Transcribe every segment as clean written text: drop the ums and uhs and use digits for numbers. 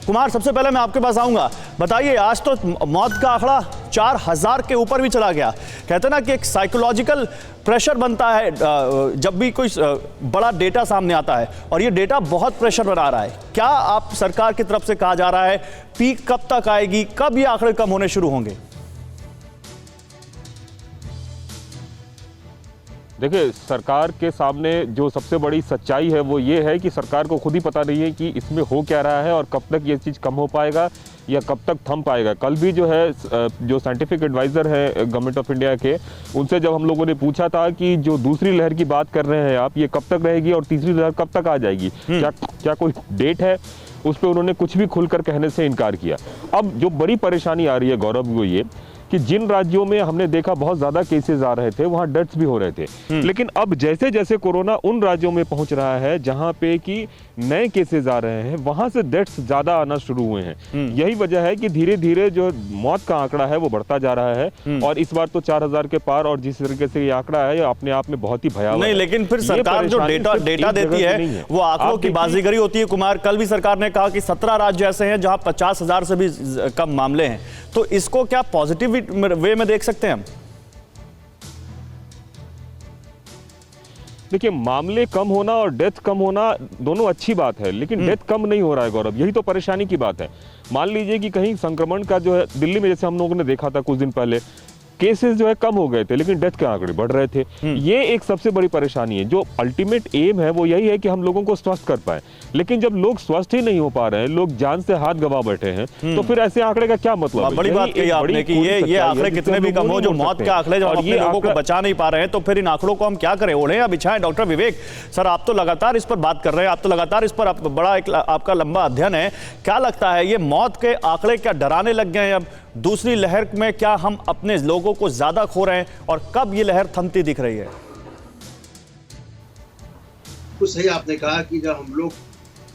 कुमार, सबसे पहले मैं आपके पास आऊंगा, बताइए आज तो मौत का आंकड़ा 4000 के ऊपर भी चला गया। कहते ना कि एक साइकोलॉजिकल प्रेशर बनता है जब भी कोई बड़ा डेटा सामने आता है, और ये डेटा बहुत प्रेशर बना रहा है। क्या आप सरकार की तरफ से कहा जा रहा है पीक कब तक आएगी, कब ये आंकड़े कम होने शुरू होंगे? देखिए, सरकार के सामने जो सबसे बड़ी सच्चाई है वो ये है कि सरकार को खुद ही पता नहीं है कि इसमें हो क्या रहा है और कब तक ये चीज़ कम हो पाएगा या कब तक थम पाएगा। कल भी जो है जो साइंटिफिक एडवाइज़र है गवर्नमेंट ऑफ इंडिया के, उनसे जब हम लोगों ने पूछा था कि जो दूसरी लहर की बात कर रहे हैं आप, ये कब तक रहेगी और तीसरी लहर कब तक आ जाएगी, क्या कोई डेट है, उस पर उन्होंने कुछ भी खुलकर कहने से इनकार किया। अब जो बड़ी परेशानी आ रही है गौरव, वो ये कि जिन राज्यों में हमने देखा बहुत ज्यादा केसेस आ रहे थे, वहां डेथ्स भी हो रहे थे, लेकिन अब जैसे जैसे कोरोना उन राज्यों में पहुंच रहा है जहां पे कि नए केसेस आ रहे हैं, वहां से डेथ्स ज्यादा आना शुरू हुए हैं। यही वजह है कि धीरे धीरे जो मौत का आंकड़ा है वो बढ़ता जा रहा है, और इस बार तो 4000 के पार, और जिस तरीके से ये आंकड़ा है ये अपने आप में बहुत ही भयावह है। लेकिन फिर सरकार जो डेटा देती है वो आंकड़ों की बाजीगरी होती है। कुमार, कल भी सरकार ने कहा कि 17 राज्य ऐसे हैं जहां 50,000 से भी कम मामले हैं, तो इसको क्या पॉजिटिव वे में देख सकते हैं हम? देखिए, मामले कम होना और डेथ कम होना दोनों अच्छी बात है, लेकिन डेथ कम नहीं हो रहा है गौरव, यही तो परेशानी की बात है। मान लीजिए कि कहीं संक्रमण का जो है, दिल्ली में जैसे हम लोगों ने देखा था कुछ दिन पहले, केसेस जो है कम हो गए थे लेकिन डेथ के आंकड़े बढ़ रहे थे। ये एक सबसे बड़ी परेशानी है। जो अल्टीमेट एम है वो यही है कि हम लोगों को स्वस्थ कर पाए, लेकिन जब लोग स्वस्थ ही नहीं हो पा रहे हैं, लोग जान से हाथ गंवा बैठे हैं, तो फिर ऐसे आंकड़े का क्या मतलब है? बड़ी बात कही आपने कि ये आंकड़े कितने भी कम हो, जो मौत के आंकड़े जब अपने लोगों को बचा नहीं पा रहे हैं, तो फिर इन आंकड़ों को हम क्या करें, ओढ़े या बिछाएं? डॉक्टर विवेक सर, आप तो लगातार इस पर बात कर रहे हैं, आप तो लगातार इस पर बड़ा एक आपका लंबा अध्ययन है। क्या लगता है ये मौत के आंकड़े क्या डराने लग गए हैं अब? दूसरी लहर में क्या हम अपने लोगों को ज्यादा खो रहे हैं, और कब ये लहर थमती दिख रही है? कुछ सही आपने कहा कि जब हम लोग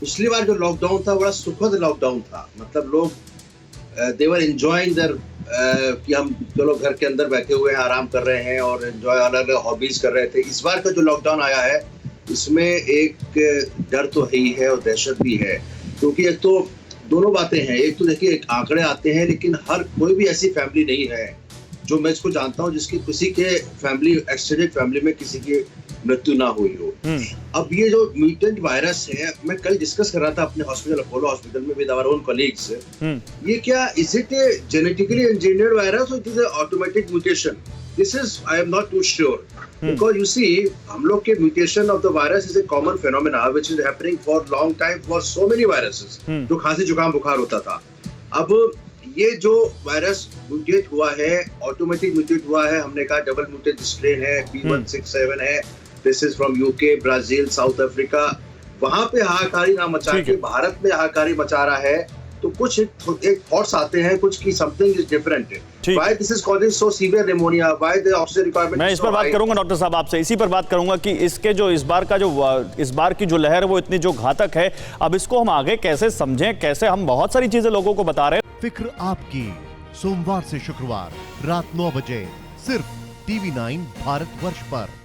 पिछली बार जो लॉकडाउन था, बड़ा सुखद लॉकडाउन था। मतलब लोग दे वर एंजॉयिंग देयर, कि हम चलो घर के अंदर बैठे हुए हैं, आराम कर रहे हैं और एंजॉय अलग अलग हॉबीज कर रहे थे। इस बार का जो लॉकडाउन आया है, इसमें एक डर तो है ही है और दहशत भी है, क्योंकि एक तो दोनों बातें हैं। एक तो देखिए, एक आंकड़े आते हैं, लेकिन हर कोई भी ऐसी फैमिली नहीं है, जो मैं इसको जानता हूँ, जिसकी किसी के फैमिली, एक्सटेंडेड फैमिली में किसी की मृत्यु ना हुई हो। अब ये जो म्यूटेंट वायरस है, मैं कल डिस्कस कर रहा था अपने हॉस्पिटल, अपोलो हॉस्पिटल में, विद आवर ओन कलीग्स। ये क्या, is it a genetically engineered virus और it is a automatic mutation? This is, I am not too sure, because you see, हम लोग के mutation of the virus is a common phenomena which is happening for long time for so many viruses, जो खांसी जुकाम बुखार होता था। अब ये जो वायरस म्यूटेट हुआ है, ऑटोमेटिक म्यूटेट हुआ है, हमने कहा डबल म्यूटेट स्ट्रेन है, B167 है, this is from UK, Brazil, south Africa. वहां पे हाहाकारी ना मचा के भारत में हाहाकारी मचा रहा है, तो कुछ एक थॉट्स आते हैं कुछ की something is different. Why this is causing so severe pneumonia, why the oxygen requirement. मैं इस पर बात करूंगा डॉक्टर साहब आपसे, इसी पर बात करूंगा कि इसके जो इस बार की जो लहर है वो इतनी जो घातक है, अब इसको हम आगे कैसे समझें, कैसे हम बहुत सारी चीजें लोगों को बता रहे हैं। फिक्र आपकी, सोमवार से शुक्रवार रात 9 बजे सिर्फ TV9 भारतवर्ष पर।